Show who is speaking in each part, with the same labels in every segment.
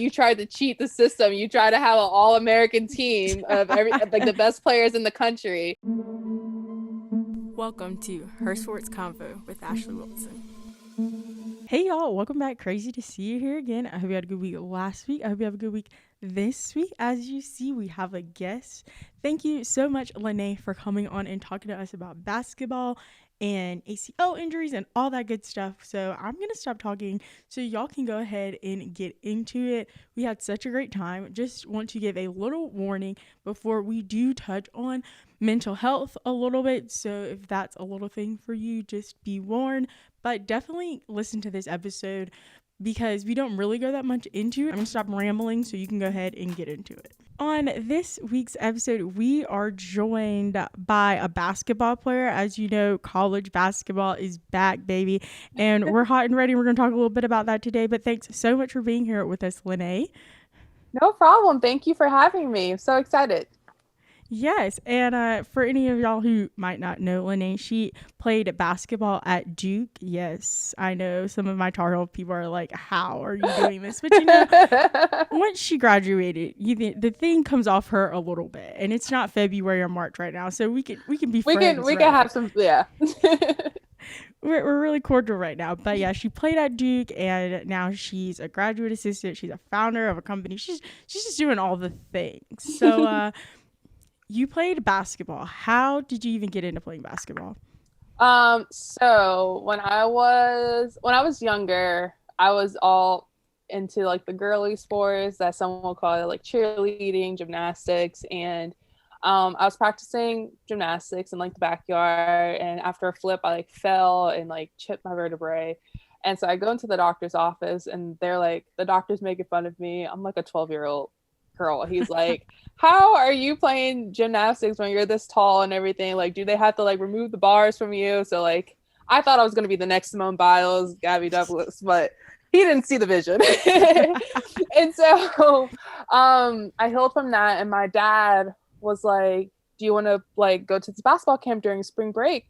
Speaker 1: You tried to cheat the system. You try to have an all-American team of like the best players in the country.
Speaker 2: Welcome to Her Sports Convo with Ashleigh Wilson.
Speaker 3: Hey y'all, welcome back. Crazy to see you here again. I hope you had a good week last week. I hope you have a good week this week. As you see, we have a guest. Thank you so much, Lynee, for coming on and talking to us about basketball and ACL injuries and all that good stuff. So I'm going to stop talking so y'all can go ahead and get into it. We had such a great time. Just want to give a little warning before we do touch on mental health a little bit. So if that's a little thing for you, just be warned. But definitely listen to this episode because we don't really go that much into it. I'm going to stop rambling so you can go ahead and get into it. On this week's episode, we are joined by a basketball player. As you know, college basketball is back, baby. And we're hot and ready. We're going to talk a little bit about that today. But thanks so much for being here with us, Lynee.
Speaker 1: No problem. Thank you for having me. I'm so excited.
Speaker 3: Yes, and for any of y'all who might not know Lynee, she played basketball at Duke. Yes, I know some of my Tar Heel people are like, how are you doing this? But you know, once she graduated, the thing comes off her a little bit, and it's not February or March right now, so we can be friends.
Speaker 1: We can have some, yeah.
Speaker 3: We're really cordial right now. But yeah, she played at Duke, and now she's a graduate assistant. She's a founder of a company. She's just doing all the things. So you played basketball. How did you even get into playing basketball?
Speaker 1: So when I was younger, I was all into like the girly sports that someone will call it, like cheerleading, gymnastics, and I was practicing gymnastics in like the backyard, and after a flip I like fell and like chipped my vertebrae. And so I go into the doctor's office and they're like, the doctor's making fun of me. I'm like a 12-year-old girl. He's like, how are you playing gymnastics when you're this tall and everything? Like, do they have to like remove the bars from you? So like, I thought I was going to be the next Simone Biles, Gabby Douglas, but he didn't see the vision. And so I healed from that. And my dad was like, do you want to like go to this basketball camp during spring break?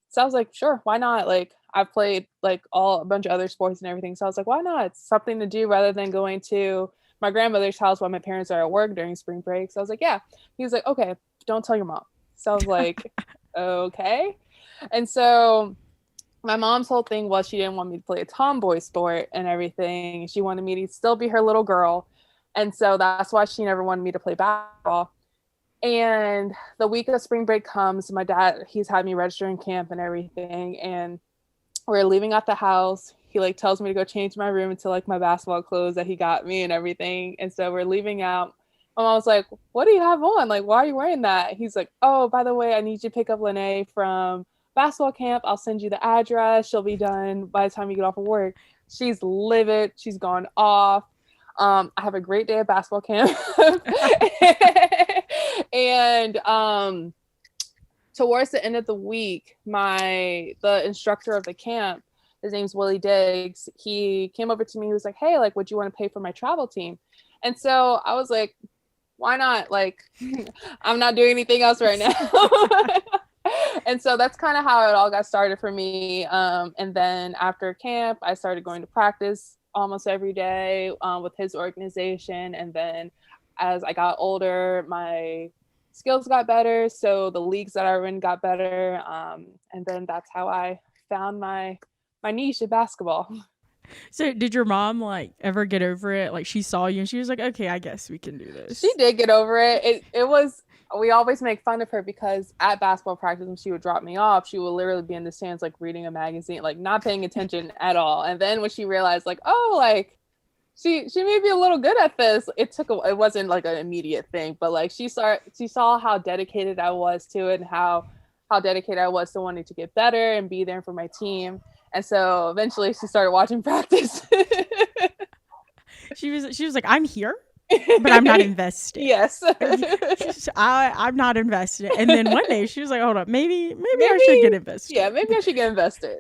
Speaker 1: So I was like, sure, why not? Like, I've played like a bunch of other sports and everything. So I was like, why not? It's something to do rather than going to my grandmother's house while my parents are at work during spring break. So I was like, yeah. He was like, okay, don't tell your mom. So I was like, okay. And so my mom's whole thing was she didn't want me to play a tomboy sport and everything. She wanted me to still be her little girl. And so that's why she never wanted me to play basketball. And the week of spring break comes, my dad, he's had me register in camp and everything. And we're leaving out the house. He like tells me to go change my room into like my basketball clothes that he got me and everything. And so we're leaving out. My mom was like, what do you have on? Like, why are you wearing that? He's like, oh, by the way, I need you to pick up Lynee from basketball camp. I'll send you the address. She'll be done by the time you get off of work. She's livid. She's gone off. I have a great day at basketball camp. And towards the end of the week, the instructor of the camp, his name's Willie Diggs, he came over to me. He was like, hey, like, would you want to pay for my travel team? And so I was like, why not? Like, I'm not doing anything else right now. And so that's kind of how it all got started for me. And then after camp, I started going to practice almost every day with his organization. And then as I got older, my skills got better. So the leagues that I were in got better. And then that's how I found my niche in basketball.
Speaker 3: So did your mom like ever get over it? Like she saw you and she was like, okay, I guess we can do this.
Speaker 1: She did get over it. It was, we always make fun of her because at basketball practice, when she would drop me off, she would literally be in the stands, like reading a magazine, like not paying attention at all. And then when she realized like, oh, like she may be a little good at this, it wasn't like an immediate thing, but like she saw how dedicated I was to it and how dedicated I was to wanting to get better and be there for my team. And so eventually she started watching practice.
Speaker 3: She was like, I'm here, but I'm not invested.
Speaker 1: Yes.
Speaker 3: I'm not invested. And then one day she was like, hold up, maybe I should get invested.
Speaker 1: Yeah, maybe I should get invested.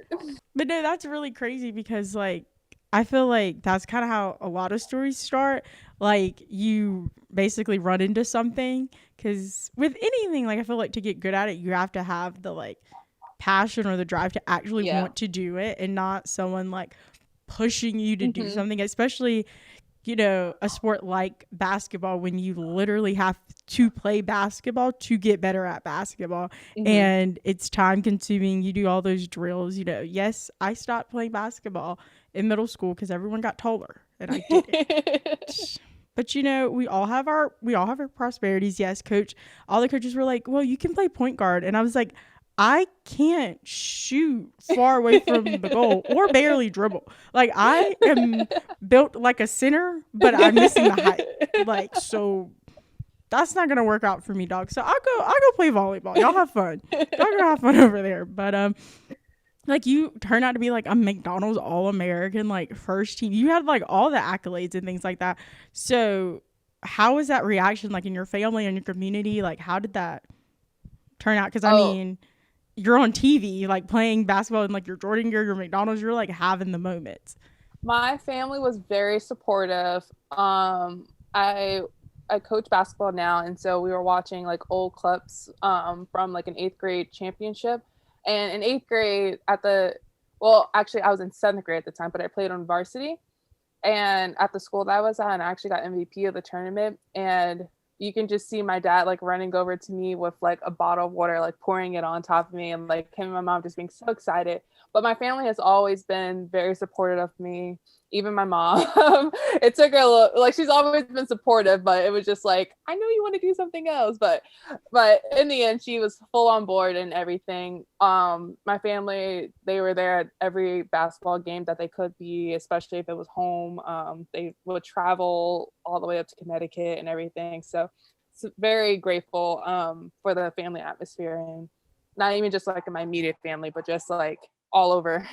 Speaker 3: But no, that's really crazy because like, I feel like that's kind of how a lot of stories start. Like you basically run into something because with anything, like I feel like to get good at it, you have to have the like passion or the drive to actually want to do it and not someone like pushing you to do something, especially you know, a sport like basketball when you literally have to play basketball to get better at basketball. And it's time consuming. You do all those drills, you know. Yes, I stopped playing basketball in middle school because everyone got taller, and I get it. But you know, we all have our prosperities. Yes, coach. All the coaches were like, "Well, you can play point guard," and I was like, I can't shoot far away from the goal or barely dribble. Like, I am built like a center, but I'm missing the height. Like, so that's not gonna work out for me, dog. So I'll go play volleyball. Y'all have fun. Y'all go have fun over there. But like, you turn out to be like a McDonald's All-American, like, first team. You had like all the accolades and things like that. So how was that reaction, like, in your family and your community? Like, how did that turn out? Because I mean, you're on TV, like, playing basketball in like your Jordan gear, your McDonald's, you're like having the moments.
Speaker 1: My family was very supportive. I coach basketball now, and so we were watching like old clips from like an 8th grade championship. And in 8th grade actually I was in 7th grade at the time, but I played on varsity. And at the school that I was at, and I actually got MVP of the tournament. And you can just see my dad like running over to me with like a bottle of water, like pouring it on top of me, and like him and my mom just being so excited. But my family has always been very supportive of me. Even my mom, it took her a little, like, she's always been supportive, but it was just like, I know you want to do something else, but in the end, she was full on board and everything. My family, they were there at every basketball game that they could be, especially if it was home. They would travel all the way up to Connecticut and everything. So it's very grateful for the family atmosphere, and not even just like in my immediate family, but just like all over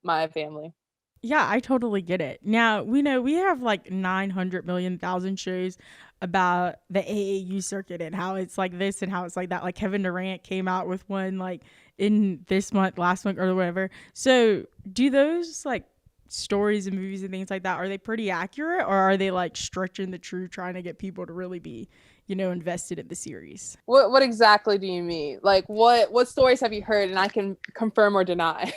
Speaker 1: my family.
Speaker 3: Yeah, I totally get it. Now, we know we have like 900 million thousand shows about the AAU circuit and how it's like this and how it's like that. Like, Kevin Durant came out with one like in this month, last month, or whatever. So do those like stories and movies and things like that, are they pretty accurate, or are they like stretching the truth, trying to get people to really be, you know, invested in the series?
Speaker 1: What exactly do you mean? Like, what stories have you heard, and I can confirm or deny?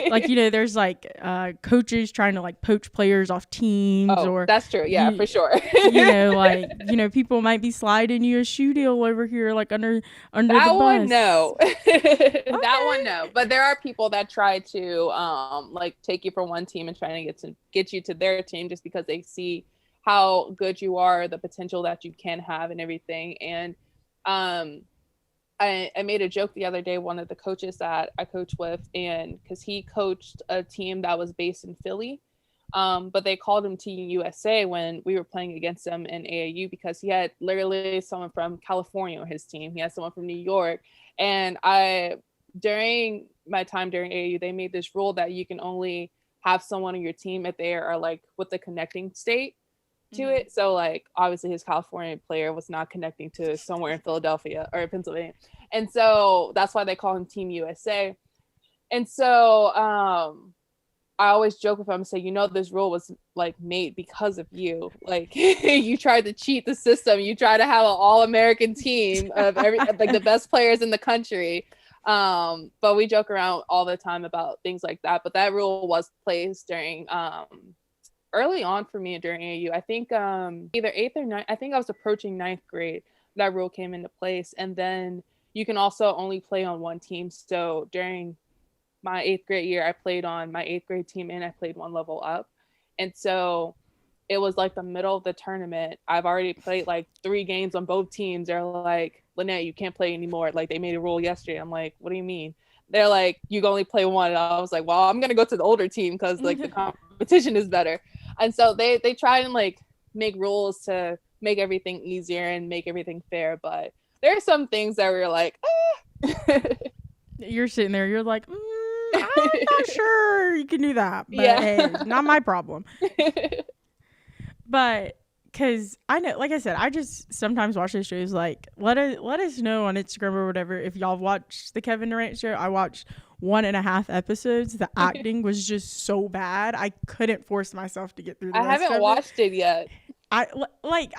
Speaker 3: Like, you know, there's like coaches trying to like poach players off teams. Or
Speaker 1: that's true. Yeah, for sure.
Speaker 3: You know, like, you know, people might be sliding you a shoe deal over here, like under
Speaker 1: that
Speaker 3: the bus.
Speaker 1: One, no.
Speaker 3: Okay.
Speaker 1: That one, no. But there are people that try to like take you from one team and trying to get you to their team just because they see how good you are, the potential that you can have and everything. And I made a joke the other day, one of the coaches that I coach with, and because he coached a team that was based in Philly, but they called him Team USA when we were playing against them in AAU, because he had literally someone from California on his team. He had someone from New York. And during my time during AAU, they made this rule that you can only have someone on your team if they are like with the connecting state to it. So like, obviously his California player was not connecting to somewhere in Philadelphia or Pennsylvania. And so that's why they call him Team USA. And so I always joke with him and say, you know, this rule was like made because of you. Like, you tried to cheat the system. You try to have an all-American team of like the best players in the country. But we joke around all the time about things like that. But that rule was placed during early on for me during AAU. I think either 8th or 9th. I think I was approaching 9th grade. That rule came into place. And then you can also only play on one team. So during my 8th grade year, I played on my 8th grade team, and I played one level up. And so it was like the middle of the tournament. I've already played like 3 games on both teams. They're like, Lynette, you can't play anymore. Like, they made a rule yesterday. I'm like, what do you mean? They're like, you can only play one. And I was like, well, I'm going to go to the older team because like the competition is better. And so they try and like make rules to make everything easier and make everything fair. But there are some things that were like,
Speaker 3: You're sitting there, you're like, I'm not sure you can do that. But
Speaker 1: yeah.
Speaker 3: Hey, it's not my problem. But because I know, like I said, I just sometimes watch those shows. Like, let us know on Instagram or whatever if y'all watched the Kevin Durant show. I watched 1.5 episodes. The acting was just so bad. I couldn't force myself to get through the rest
Speaker 1: I haven't
Speaker 3: of
Speaker 1: watched it yet.
Speaker 3: I feel like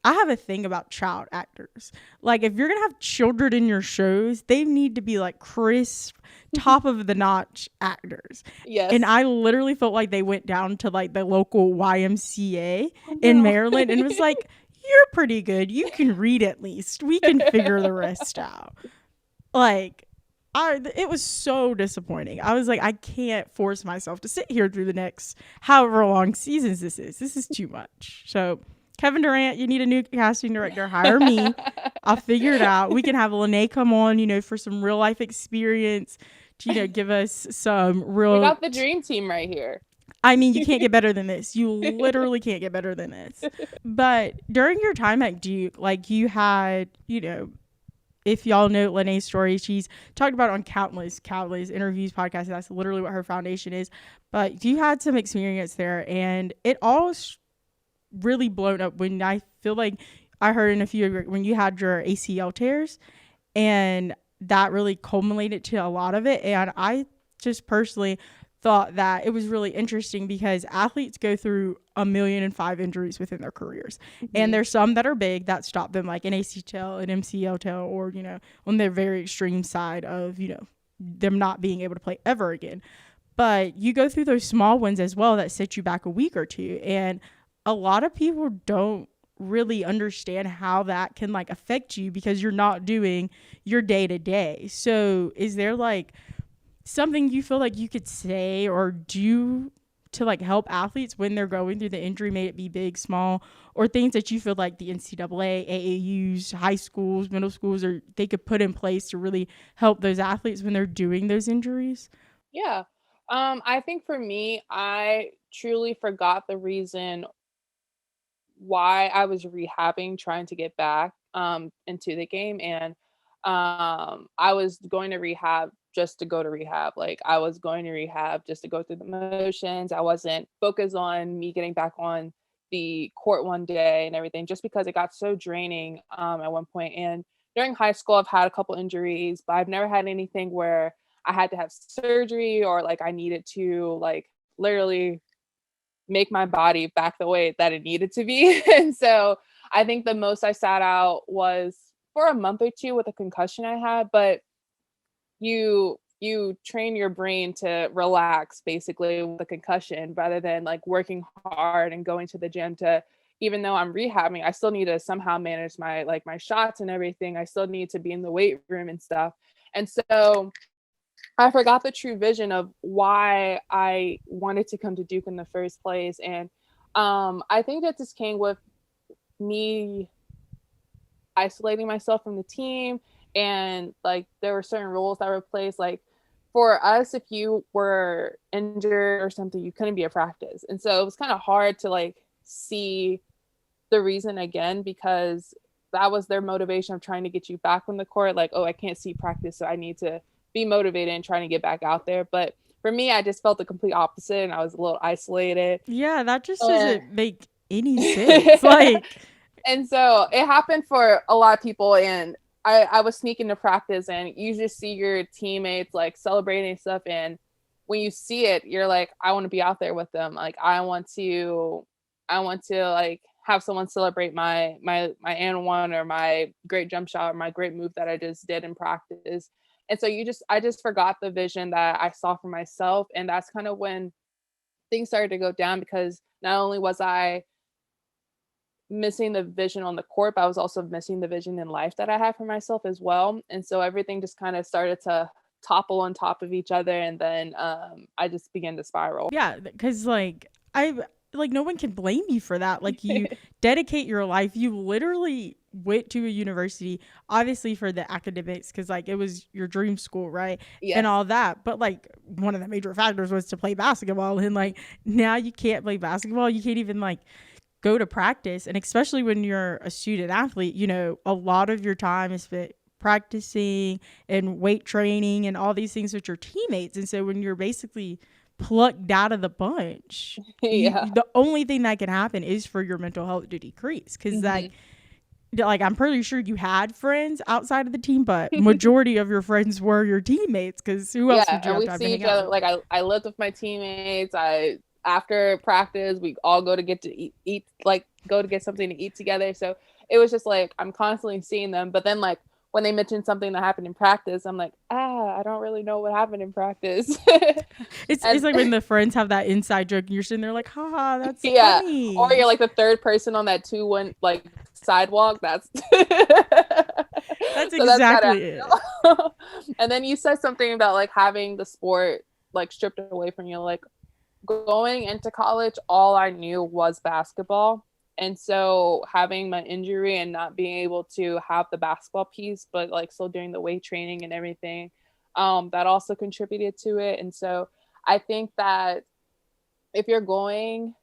Speaker 3: I have a thing about child actors. Like, if you're gonna have children in your shows, they need to be like crisp, top of the notch actors.
Speaker 1: Yes.
Speaker 3: And I literally felt like they went down to like the local YMCA
Speaker 1: Oh,
Speaker 3: in
Speaker 1: no.
Speaker 3: Maryland and was like, "You're pretty good. You can read at least. We can figure the rest out." Like, it was so disappointing. I was like, I can't force myself to sit here through the next however long seasons this is. This is too much. So, Kevin Durant, you need a new casting director. Hire me. I'll figure it out. We can have Lynee come on, for some real life experience to, give us some real.
Speaker 1: We got the dream team right here.
Speaker 3: I mean, you can't get better than this. You literally can't get better than this. But during your time at Duke, like, you had, if y'all know Lynee's story, she's talked about it on countless interviews, podcasts. That's literally what her foundation is. But you had some experience there, and it all really blown up when I feel like I heard in a few of when you had your ACL tears, and that really culminated to a lot of it. And I just personally thought that it was really interesting because athletes go through 1,000,005 injuries within their careers. Mm-hmm. And there's some that are big that stop them, like an ACL, an MCL tear, or, on their very extreme side of, them not being able to play ever again. But you go through those small ones as well that set you back a week or two. And a lot of people don't really understand how that can like affect you because you're not doing your day to day. So is there like something you feel like you could say or do to like help athletes when they're going through the injury, may it be big, small, or things that you feel like the NCAA, AAUs, high schools, middle schools, or they could put in place to really help those athletes when they're doing those injuries?
Speaker 1: Yeah. I think for me, I truly forgot the reason why I was rehabbing, trying to get back into the game. And I was going to rehab just to go to rehab. Like, I was going to rehab just to go through the motions. I wasn't focused on me getting back on the court one day and everything, just because it got so draining at one point. And during high school, I've had a couple injuries, but I've never had anything where I had to have surgery or like I needed to like literally make my body back the way that it needed to be. And so I think the most I sat out was for a month or two with a concussion I had, but you train your brain to relax basically with the concussion rather than like working hard and going to the gym to, even though I'm rehabbing, I still need to somehow manage my shots and everything. I still need to be in the weight room and stuff. And so I forgot the true vision of why I wanted to come to Duke in the first place. And I think that this came with me isolating myself from the team. And like there were certain rules that were placed. Like for us, if you were injured or something, you couldn't be at practice. And so it was kind of hard to like see the reason again, because that was their motivation of trying to get you back on the court. Like, oh, I can't see practice, so I need to be motivated and trying to get back out there. But for me, I just felt the complete opposite, and I was a little isolated.
Speaker 3: Yeah, that just doesn't make any sense. Like,
Speaker 1: and so it happened for a lot of people, and I was sneaking to practice, and you just see your teammates like celebrating stuff, and when you see it, you're like, I want to be out there with them. Like, I want to like have someone celebrate my and one or my great jump shot or my great move that I just did in practice. And so I just forgot the vision that I saw for myself. And that's kind of when things started to go down, because not only was I missing the vision on the court, but I was also missing the vision in life that I had for myself as well. And so everything just kind of started to topple on top of each other. And then I just began to spiral.
Speaker 3: Yeah, because no one can blame you for that. Like, you dedicate your life. You literally went to a university, obviously for the academics, because like it was your dream school, right? Yes. And all that. But like one of the major factors was to play basketball, and like now you can't play basketball. You can't even like go to practice. And especially when you're a student athlete, a lot of your time is spent practicing and weight training and all these things with your teammates. And so when you're basically plucked out of the bunch, the only thing that can happen is for your mental health to decrease, because like I'm pretty sure you had friends outside of the team, but majority of your friends were your teaammates, because who else would you have to hang out with?
Speaker 1: Like I lived with my teammates. I after practice, we all go to get to eat like go to get something to eat together. So it was just like I'm constantly seeing them. But then like when they mention something that happened in practice, I'm like, I don't really know what happened in practice.
Speaker 3: It's like when the friends have that inside joke and you're sitting there like, haha, that's
Speaker 1: Yeah. Or
Speaker 3: funny.
Speaker 1: you're like the third person on that 2-1 like sidewalk. That's
Speaker 3: That's
Speaker 1: so that's
Speaker 3: exactly it.
Speaker 1: And then you said something about like having the sport like stripped away from you. Like going into college, all I knew was basketball. And so having my injury and not being able to have the basketball piece, but like still doing the weight training and everything, that also contributed to it. And so I think that if you're going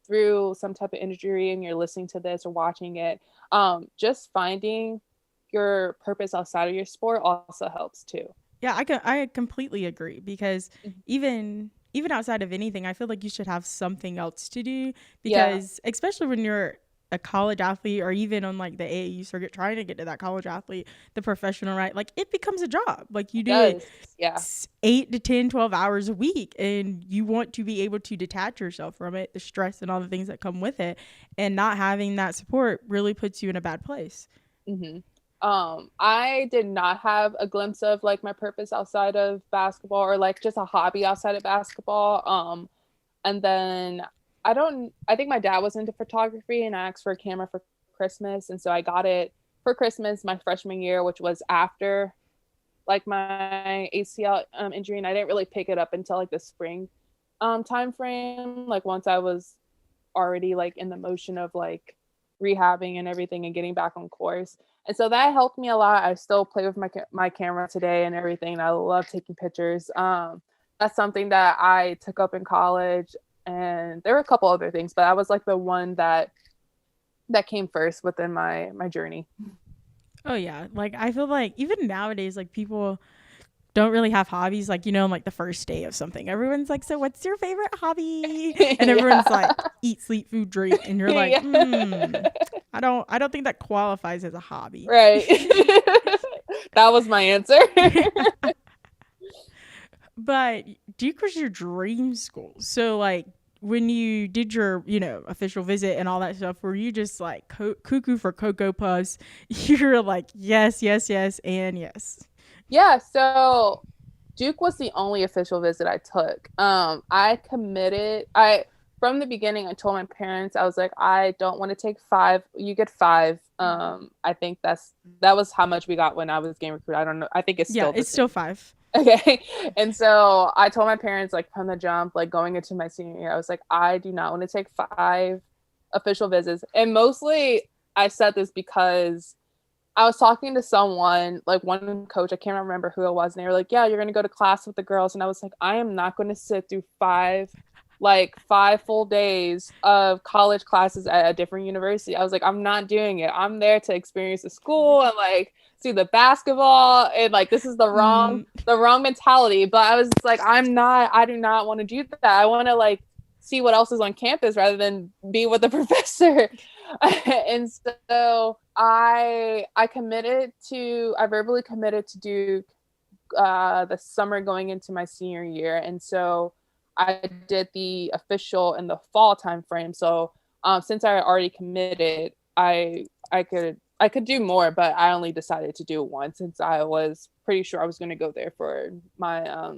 Speaker 1: through some type of injury and you're listening to this or watching it, just finding your purpose outside of your sport also helps too.
Speaker 3: Yeah, I completely agree because even outside of anything, I feel like you should have something else to do
Speaker 1: Yeah,
Speaker 3: because especially when you're a college athlete or even on like the AAU circuit trying to get to that college athlete, the professional, right? Like it becomes a job. Like you
Speaker 1: it
Speaker 3: do it
Speaker 1: does. Yeah.
Speaker 3: 8 to 10, 12 hours a week and you want to be able to detach yourself from it, the stress and all the things that come with it, and not having that support really puts you in a bad place.
Speaker 1: hmm I did not have a glimpse of like my purpose outside of basketball or like just a hobby outside of basketball. And then I think my dad was into photography and I asked for a camera for Christmas. And so I got it for Christmas my freshman year, which was after like my ACL injury. And I didn't really pick it up until like the spring time frame. Like once I was already like in the motion of like rehabbing and everything and getting back on course. And so that helped me a lot. I still play with my camera today and everything. I love taking pictures. That's something that I took up in college, and there were a couple other things, but I was like the one that came first within my journey.
Speaker 3: Oh yeah, like I feel like even nowadays like people don't really have hobbies, like on like the first day of something everyone's like, so what's your favorite hobby, and
Speaker 1: Yeah.
Speaker 3: everyone's like eat, sleep, food, drink, and you're like,
Speaker 1: Yeah.
Speaker 3: I don't think that qualifies as a hobby.
Speaker 1: Right. That was my answer.
Speaker 3: But Duke was your dream school, so like when you did your official visit and all that stuff, were you just like cuckoo for Cocoa Puffs? You're like yes, yes, yes, and yes.
Speaker 1: Yeah, so Duke was the only official visit I took. I committed. I From the beginning, I told my parents I was like, I don't want to take 5. You get 5. I think that was how much we got when I was game recruited. I don't know. I think it's
Speaker 3: Yeah,
Speaker 1: still the
Speaker 3: it's still
Speaker 1: same.
Speaker 3: 5.
Speaker 1: Okay, and so I told my parents like from the jump, like going into my senior year, I was like, I do not want to take 5 official visits, and mostly I said this because I was talking to someone, like one coach, I can't remember who it was, and they were like, yeah, you're going to go to class with the girls. And I was like, I am not going to sit through 5 full days of college classes at a different university. I was like, I'm not doing it. I'm there to experience the school and like see the basketball, and like this is the wrong mentality. But I was like, I do not want to do that. I want to like see what else is on campus rather than be with the professor. And so I verbally committed to do the summer going into my senior year. And so I did the official in the fall time frame. So since I already committed, I could do more, but I only decided to do it once since I was pretty sure I was going to go there for my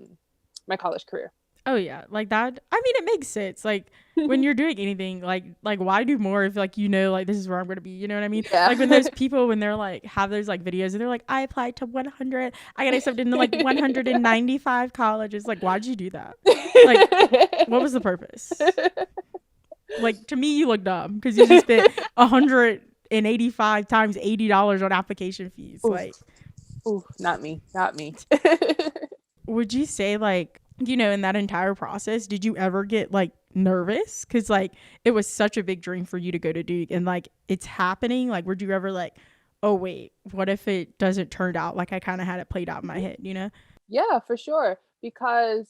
Speaker 1: college career.
Speaker 3: Oh yeah, like that. I mean, it makes sense. Like when you're doing anything, like why do more if like like this is where I'm gonna be. You know what I mean?
Speaker 1: Yeah.
Speaker 3: Like when those people when they're like have those like videos and they're like, I applied to 100, I got accepted into like 195 colleges. Like why'd you do that? Like what was the purpose? Like to me, you look dumb because you just spent 185 times $80 on application fees.
Speaker 1: Oof.
Speaker 3: Like,
Speaker 1: Ooh, not me.
Speaker 3: would you say like in that entire process did you ever get like nervous because like it was such a big dream for you to go to Duke and like it's happening? Like would you ever like, oh wait, what if it doesn't turn out like I kind of had it played out in my head?
Speaker 1: Yeah, for sure. Because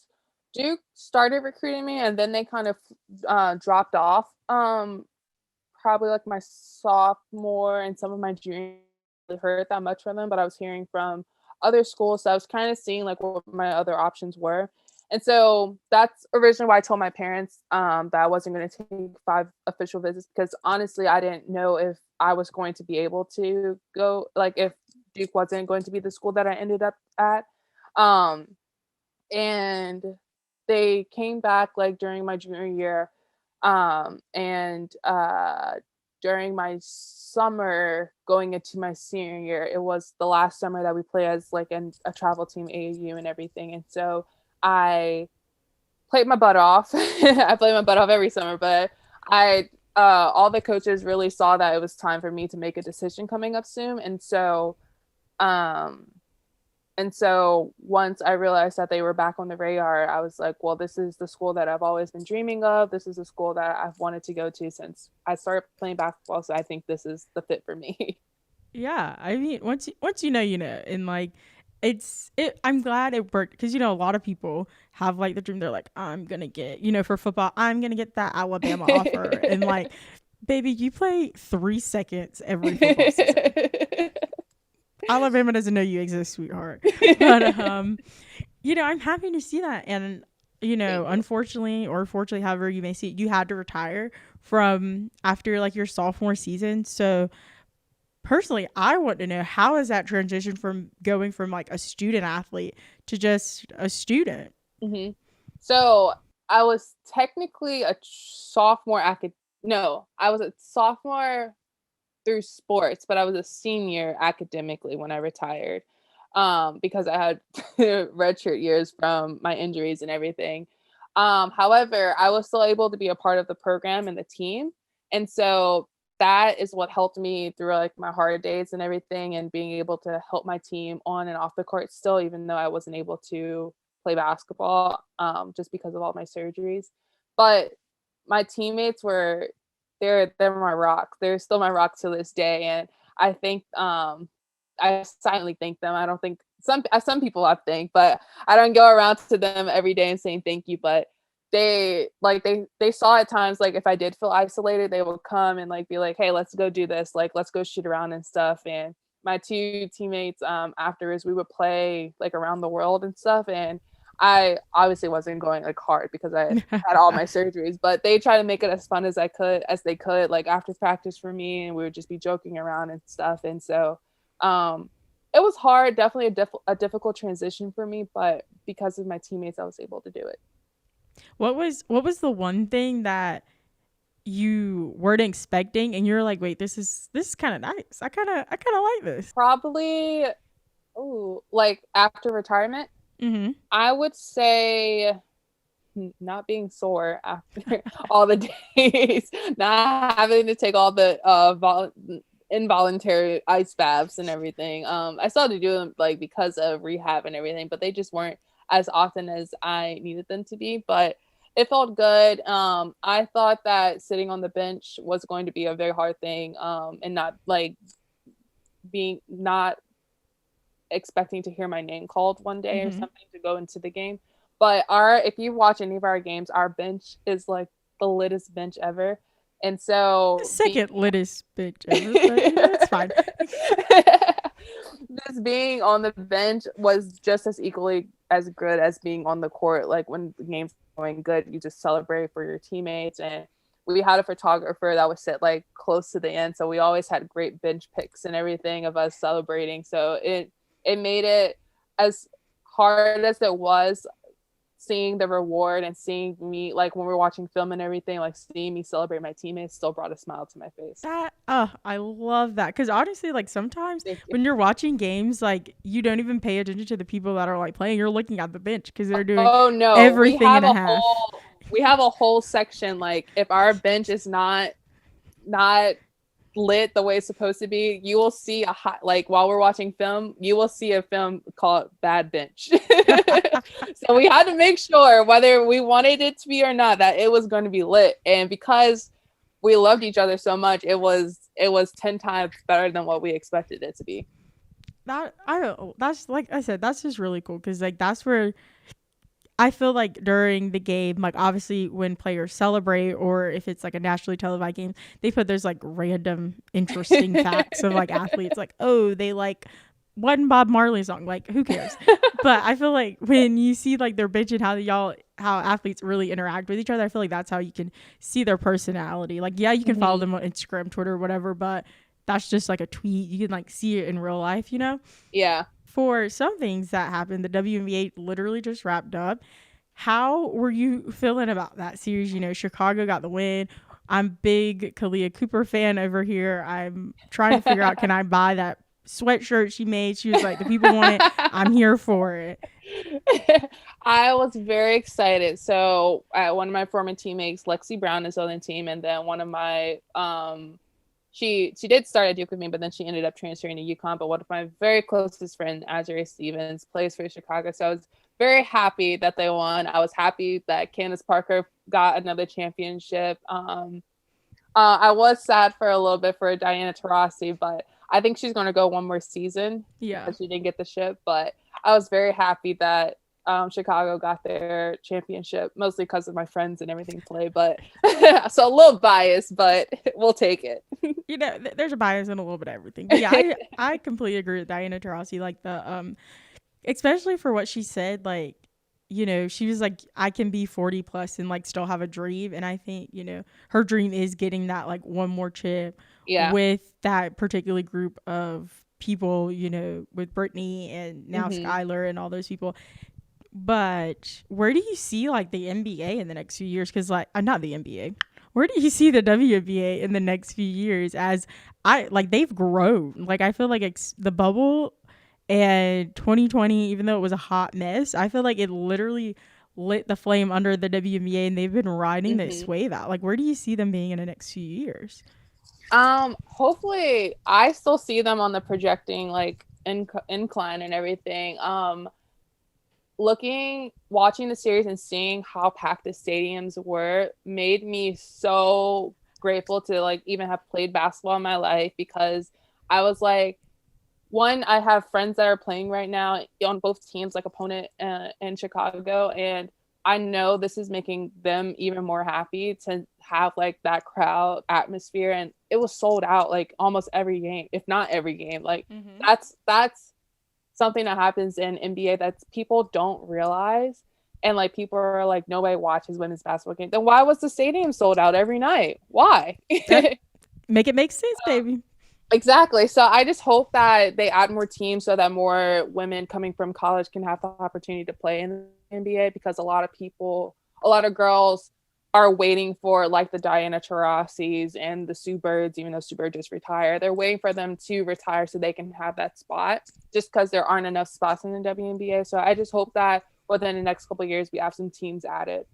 Speaker 1: Duke started recruiting me and then they kind of dropped off. Probably like my sophomore and some of my junior really heard that much from them, but I was hearing from other schools. So I was kind of seeing like what my other options were. And so that's originally why I told my parents that I wasn't going to take 5 official visits, because honestly, I didn't know if I was going to be able to go, like if Duke wasn't going to be the school that I ended up at. Um, and they came back like during my junior year, and during my summer going into my senior year, it was the last summer that we play as like a travel team, AAU and everything. And so I played my butt off. I played my butt off every summer, but all the coaches really saw that it was time for me to make a decision coming up soon. Um, and so once I realized that they were back on the radar, I was like, well, this is the school that I've always been dreaming of. This is the school that I've wanted to go to since I started playing basketball. So I think this is the fit for me.
Speaker 3: Yeah, I mean, once you know, you know, and like, I'm glad it worked, because, you know, a lot of people have like the dream. They're like, I'm gonna get, you know, for football, I'm gonna get that Alabama offer, and like, baby, you play 3 seconds every football season. Alabama doesn't know you exist, sweetheart. But you know, I'm happy to see that. And, you know, unfortunately or fortunately, however you may see it, you had to retire from after like your sophomore season. So personally, I want to know, how is that transition from going from like a student athlete to just a student?
Speaker 1: Mm-hmm. So I was technically a sophomore I was a sophomore through sports, but I was a senior academically when I retired, because I had redshirt years from my injuries and everything. However, I was still able to be a part of the program and the team. And so that is what helped me through like my hard days and everything, and being able to help my team on and off the court still, even though I wasn't able to play basketball, just because of all my surgeries. But my teammates they're my rock. They're still my rock to this day. And I think I silently thank them. I don't think some people I think, but I don't go around to them every day and saying thank you. But they saw at times, like if I did feel isolated, they would come and like be like, hey, let's go do this, like let's go shoot around and stuff. And my 2 teammates, afterwards, we would play like around the world and stuff. And I obviously wasn't going like hard because I had all my surgeries, but they tried to make it as fun as they could, like after practice for me, and we would just be joking around and stuff. And so it was hard, definitely a difficult transition for me, but because of my teammates, I was able to do it.
Speaker 3: What was the one thing that you weren't expecting and you're like, wait, this is kind of nice. I kind of like this.
Speaker 1: Probably, like after retirement, I would say not being sore after all the days, not having to take all the involuntary ice baths and everything. I still had to do them like because of rehab and everything, but they just weren't as often as I needed them to be. But it felt good. I thought that sitting on the bench was going to be a very hard thing, and not expecting to hear my name called one day or something to go into the game. But if you watch any of our games, our bench is like the littest bench ever. And so
Speaker 3: the second littest bench ever, but you know, it's fine.
Speaker 1: Just being on the bench was just as equally as good as being on the court. Like when the game's going good, you just celebrate for your teammates. And we had a photographer that would sit like close to the end, so we always had great bench pics and everything of us celebrating. So it made it, as hard as it was, seeing the reward and seeing me, like when we're watching film and everything, like seeing me celebrate my teammates still brought a smile to my face.
Speaker 3: I love that, because honestly, like sometimes when you're watching games, like you don't even pay attention to the people that are like playing. You're looking at the bench because they're doing everything in a half.
Speaker 1: We have a whole section, like if our bench is not lit the way it's supposed to be, you will see like while we're watching film, you will see a film called Bad Bench. So we had to make sure, whether we wanted it to be or not, that it was going to be lit. And because we loved each other so much, it was 10 times better than what we expected it to be.
Speaker 3: That's like I said, that's just really cool, because like that's where I feel like during the game, like obviously when players celebrate, or if it's like a nationally televised game, they put those like random interesting facts of like athletes, like, oh, they like one Bob Marley song. Like, who cares? But I feel like when you see like their bitch and how athletes really interact with each other, I feel like that's how you can see their personality. Like, yeah, you can follow them on Instagram, Twitter, whatever, but that's just like a tweet. You can like see it in real life, you know?
Speaker 1: Yeah.
Speaker 3: For some things that happened, the WNBA literally just wrapped up. How were you feeling about that series? You know, Chicago got the win. I'm big Kalia Cooper fan over here. I'm trying to figure out, can I buy that sweatshirt she made? She was like, the people want it. I'm here for it.
Speaker 1: I was very excited. So one of my former teammates, Lexi Brown, is on the team, and then one of my she did start at Duke with me, but then she ended up transferring to UConn. But one of my very closest friends, Azure Stevens, plays for Chicago. So I was very happy that they won. I was happy that Candace Parker got another championship. I was sad for a little bit for Diana Taurasi, but I think she's going to go one more season.
Speaker 3: Yeah.
Speaker 1: Because she didn't get the ship. But I was very happy that Chicago got their championship, mostly because of my friends and everything play. But so a little biased, but we'll take it.
Speaker 3: You know, there's a bias in a little bit of everything. But yeah, I completely agree with Diana Taurasi. Like the especially for what she said, like, you know, she was like, I can be 40 plus and like still have a dream. And I think, you know, her dream is getting that like one more chip with that particular group of people, you know, with Brittany and now Skylar and all those people. But where do you see like the NBA in the next few years? Because like, not the NBA. Where do you see the WNBA in the next few years? As they've grown. Like, I feel like the bubble and 2020, even though it was a hot mess, I feel like it literally lit the flame under the WNBA, and they've been riding this wave out. Like, where do you see them being in the next few years?
Speaker 1: Hopefully, I still see them on the projecting like incline and everything. Watching the series and seeing how packed the stadiums were made me so grateful to like even have played basketball in my life, because I was like, one, I have friends that are playing right now on both teams, like opponent in Chicago, and I know this is making them even more happy to have like that crowd atmosphere. And it was sold out like almost every game, if not every game. Like that's something that happens in NBA that people don't realize. And like people are like, nobody watches women's basketball game. Then why was the stadium sold out every night? Why?
Speaker 3: Make it make sense, baby.
Speaker 1: Exactly. So I just hope that they add more teams so that more women coming from college can have the opportunity to play in the NBA, because a lot of girls are waiting for like the Diana Taurasi's and the Sue Birds, even though Sue Bird just retired. They're waiting for them to retire so they can have that spot, just because there aren't enough spots in the WNBA. So I just hope that within the next couple of years, we have some teams added.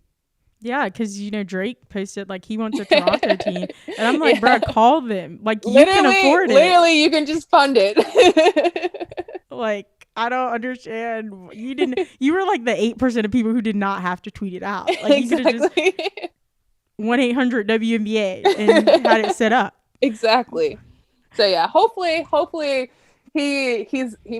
Speaker 3: Yeah, because, you know, Drake posted like he wants a Toronto team. And I'm like, bro, call them. Like, you can afford it.
Speaker 1: Literally, you can just fund it.
Speaker 3: Like, I don't understand. You were like the 8% of people who did not have to tweet it out. Like, you could have just 1-800-WNBA and had it set up.
Speaker 1: Exactly. So yeah, hopefully he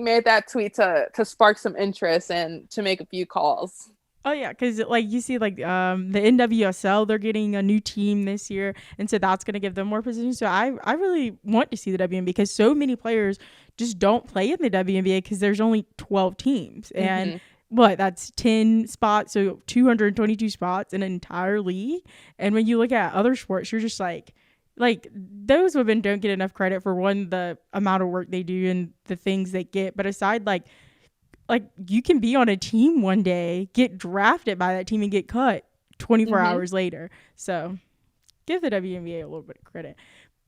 Speaker 1: made that tweet to spark some interest and to make a few calls.
Speaker 3: Oh yeah, because like you see like the NWSL, they're getting a new team this year, and so that's gonna give them more positions. So I really want to see the WNBA, because so many players just don't play in the WNBA because there's only 12 teams, and that's 10 spots, so 222 spots in an entire league. And when you look at other sports, you're just like those women don't get enough credit for, one, the amount of work they do and the things they get, but aside like you can be on a team one day, get drafted by that team, and get cut 24 hours later. So give the WNBA a little bit of credit.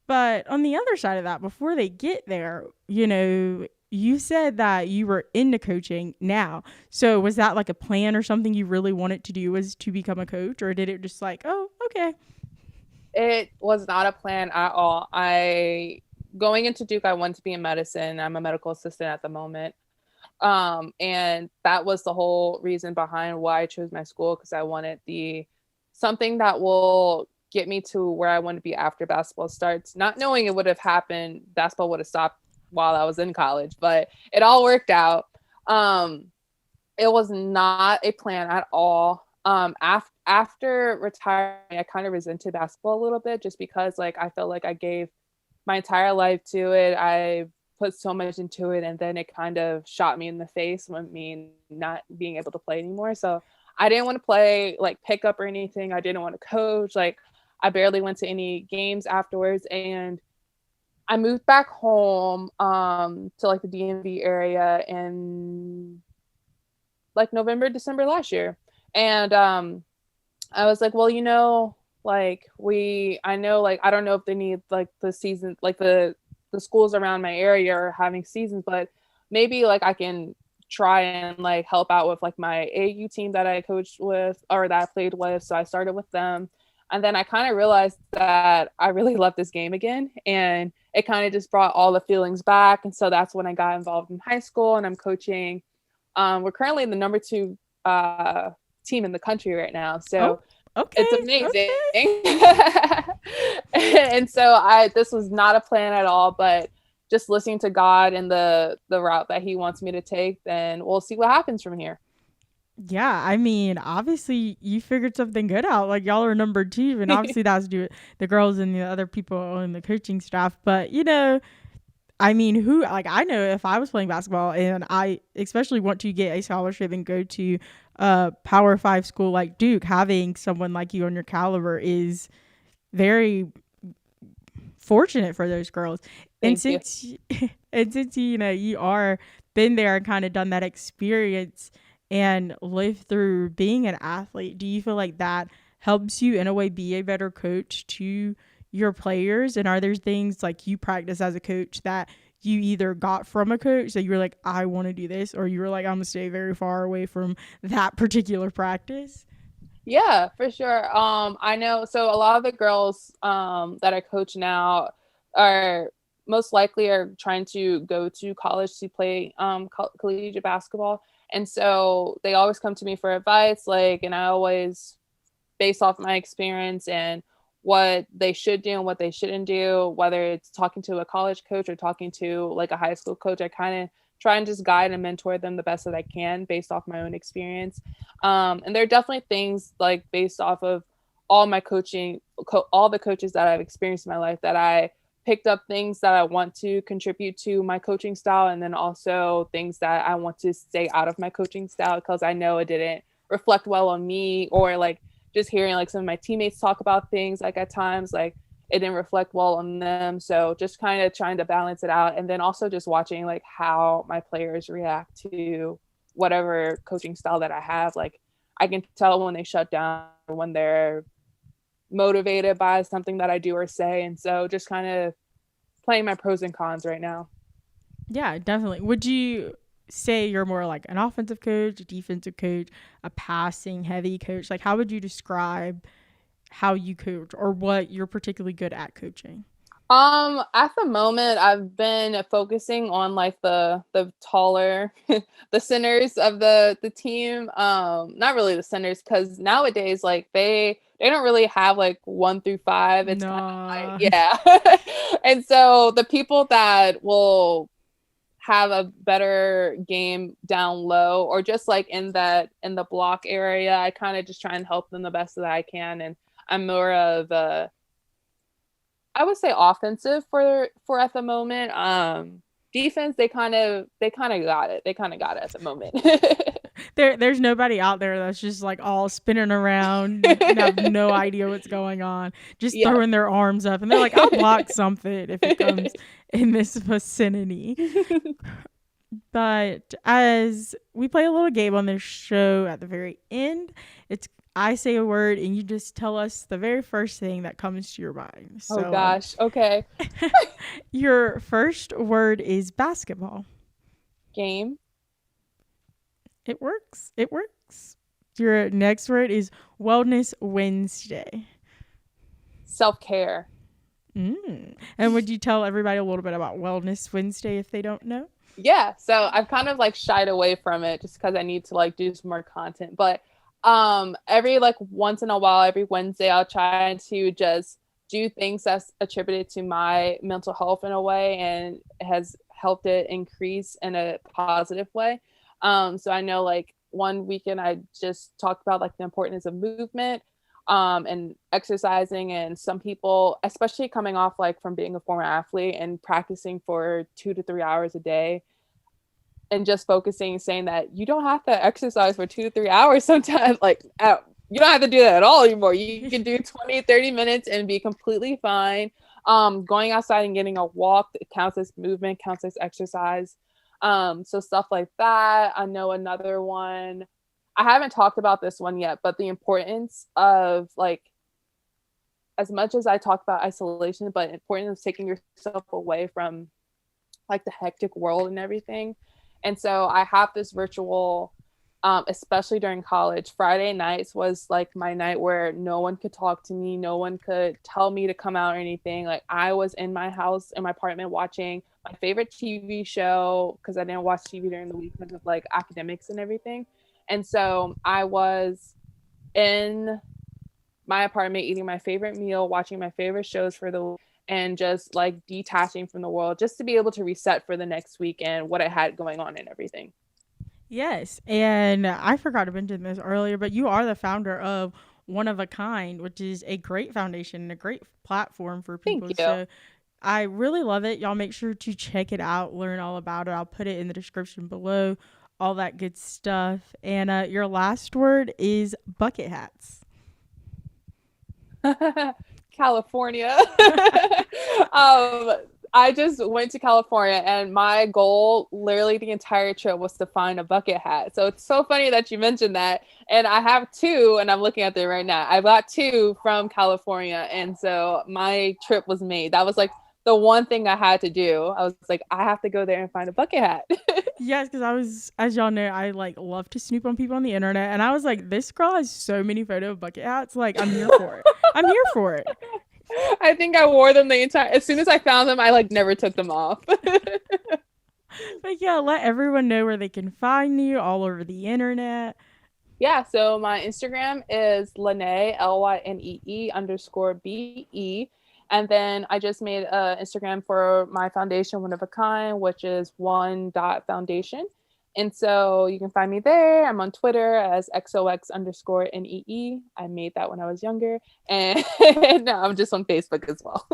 Speaker 3: But on the other side of that, before they get there, you know, you said that you were into coaching now. So was that like a plan or something you really wanted to do, was to become a coach? Or did it just like, oh, okay?
Speaker 1: It was not a plan at all. Going into Duke, I wanted to be in medicine. I'm a medical assistant at the moment. And that was the whole reason behind why I chose my school, because I wanted something that will get me to where I want to be after basketball starts. Not knowing it would have happened, basketball would have stopped while I was in college, but it all worked out. It was not a plan at all. After retiring, I kind of resented basketball a little bit, just because like I felt like I gave my entire life to it. I put so much into it, and then it kind of shot me in the face when me not being able to play anymore. So I didn't want to play like pickup or anything. I didn't want to coach. Like I barely went to any games afterwards, and I moved back home to like the DMV area in like November, December last year. And I was like, well, like I know, like, I don't know if they need like the season, like the schools around my area are having seasons, but maybe like I can try and like help out with like my AU team that I coached with or that I played with. So I started with them. And then I kind of realized that I really loved this game again. And it kind of just brought all the feelings back. And so that's when I got involved in high school, and I'm coaching. We're currently the number 2 team in the country right now. So
Speaker 3: okay,
Speaker 1: it's amazing. Okay. And so this was not a plan at all, but just listening to God and the route that he wants me to take, then we'll see what happens from here.
Speaker 3: Yeah, I mean, obviously you figured something good out. Like y'all are number 2, and obviously that's due the girls and the other people on the coaching staff. But I mean, I know if I was playing basketball and I especially want to get a scholarship and go to a Power 5 school like Duke, having someone like you on your caliber is very fortunate for those girls.
Speaker 1: Thank you.
Speaker 3: And since you are been there and kind of done that experience and lived through being an athlete, do you feel like that helps you in a way be a better coach to your players? And are there things like you practice as a coach that you either got from a coach that you were like, I want to do this, or you were like, I'm gonna stay very far away from that particular practice?
Speaker 1: Yeah, for sure. I know. So a lot of the girls that I coach now are most likely are trying to go to college to play collegiate basketball. And so they always come to me for advice, like, and I always base off my experience and what they should do and what they shouldn't do, whether it's talking to a college coach or talking to like a high school coach. I kind of try and just guide and mentor them the best that I can based off my own experience. And there are definitely things like based off of all my coaching, all the coaches that I've experienced in my life, that I picked up things that I want to contribute to my coaching style, and then also things that I want to stay out of my coaching style because I know it didn't reflect well on me, or like just hearing like some of my teammates talk about things, like at times like it didn't reflect well on them. So just kind of trying to balance it out, and then also just watching like how my players react to whatever coaching style that I have. Like I can tell when they shut down or when they're motivated by something that I do or say. And so just kind of playing my pros and cons right now.
Speaker 3: Yeah, definitely. Would you say you're more like an offensive coach, a defensive coach, a passing heavy coach? Like how would you describe how you coach or what you're particularly good at coaching?
Speaker 1: At the moment I've been focusing on like the taller the centers of the team. Not really the centers, because nowadays like they don't really have like 1 through 5. It's kind of like, yeah. And so the people that will have a better game down low or just like in the block area, I kind of just try and help them the best that I can. And I'm more of I would say offensive for at the moment. Defense, they kind of got it. They kind of got it at the moment.
Speaker 3: There's nobody out there that's just like all spinning around and have no idea what's going on, just throwing their arms up, and they're like, I'll block something if it comes in this vicinity. But as we play a little game on this show at the very end, I say a word and you just tell us the very first thing that comes to your mind. So,
Speaker 1: oh gosh. Okay.
Speaker 3: Your first word is basketball.
Speaker 1: Game.
Speaker 3: It works. Your next word is Wellness Wednesday.
Speaker 1: Self-care.
Speaker 3: And would you tell everybody a little bit about Wellness Wednesday if they don't know?
Speaker 1: Yeah. So I've kind of like shied away from it just because I need to like do some more content. But every like once in a while, every Wednesday, I'll try to just do things that's attributed to my mental health in a way and has helped it increase in a positive way. So I know like one weekend I just talked about like the importance of movement. and exercising. And some people, especially coming off like from being a former athlete and practicing for 2 to 3 hours a day and just focusing, saying that you don't have to exercise for 2 to 3 hours sometimes. Like you don't have to do that at all anymore. You can do 20, 30 minutes and be completely fine. Going outside and getting a walk, it counts as movement, counts as exercise. So stuff like that. I know another one, I haven't talked about this one yet, but the importance of like, as much as I talk about isolation, but importance of taking yourself away from like the hectic world and everything. And so I have this ritual, especially during college. Friday nights was like my night where no one could talk to me. No one could tell me to come out or anything. Like I was in my house, in my apartment, watching my favorite TV show, because I didn't watch TV during the week because of like academics and everything. And so I was in my apartment eating my favorite meal, watching my favorite shows for the week, and just like detaching from the world, just to be able to reset for the next week and what I had going on and everything.
Speaker 3: Yes, and I forgot to mention this earlier, but you are the founder of One of a Kind, which is a great foundation and a great platform for people.
Speaker 1: Thank you.
Speaker 3: So I really love it. Y'all make sure to check it out, learn all about it. I'll put it in the description below, all that good stuff. And your last word is bucket hats.
Speaker 1: California. I just went to California, and my goal literally the entire trip was to find a bucket hat. So it's so funny that you mentioned that. And I have 2, and I'm looking at them right now. I got 2 from California. And so my trip was made. That was like the one thing I had to do. I was like, I have to go there and find a bucket hat.
Speaker 3: Yes, because as y'all know, I like love to snoop on people on the internet. And I was like, this girl has so many photo of bucket hats. Like, I'm here for it. I'm here for it.
Speaker 1: I think I wore them as soon as I found them, I like never took them off.
Speaker 3: But yeah, let everyone know where they can find you all over the internet.
Speaker 1: Yeah, so my Instagram is Lynee, LYNEE_BE. And then I just made an Instagram for my foundation, One of a Kind, which is one.foundation. And so you can find me there. I'm on Twitter as XOX_NEE. I made that when I was younger. And now I'm just on Facebook as well.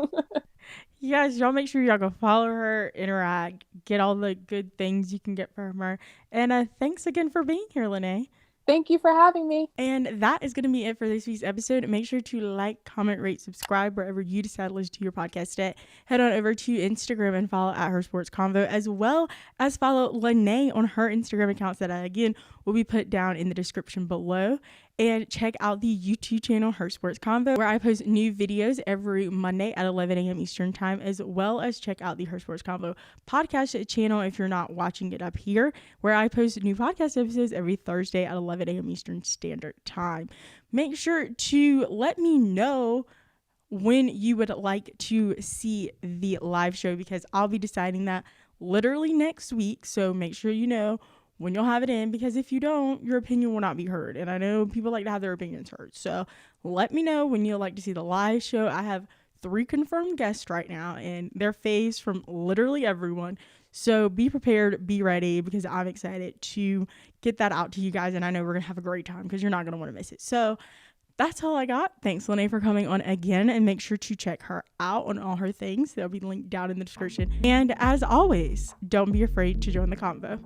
Speaker 3: Yes, y'all make sure y'all go follow her, interact, get all the good things you can get from her. And thanks again for being here, Lynee.
Speaker 1: Thank you for having me.
Speaker 3: And that is going to be it for this week's episode. Make sure to like, comment, rate, subscribe wherever you decide to listen to your podcast at. Head on over to Instagram and follow at Her Sports Convo, as well as follow Lynee on her Instagram accounts that again will be put down in the description below. And check out the YouTube channel, Her Sports Convo, where I post new videos every Monday at 11 a.m. Eastern Time, as well as check out the Her Sports Convo podcast channel if you're not watching it up here, where I post new podcast episodes every Thursday at 11 a.m. Eastern Standard Time. Make sure to let me know when you would like to see the live show, because I'll be deciding that literally next week. So make sure you know when you'll have it in, because if you don't, your opinion will not be heard. And I know people like to have their opinions heard. So let me know when you'll like to see the live show. I have 3 confirmed guests right now, and they're faves from literally everyone. So be prepared, be ready, because I'm excited to get that out to you guys. And I know we're going to have a great time, because you're not going to want to miss it. So that's all I got. Thanks, Lynee, for coming on again. And make sure to check her out on all her things. They'll be linked down in the description. And as always, don't be afraid to join the convo.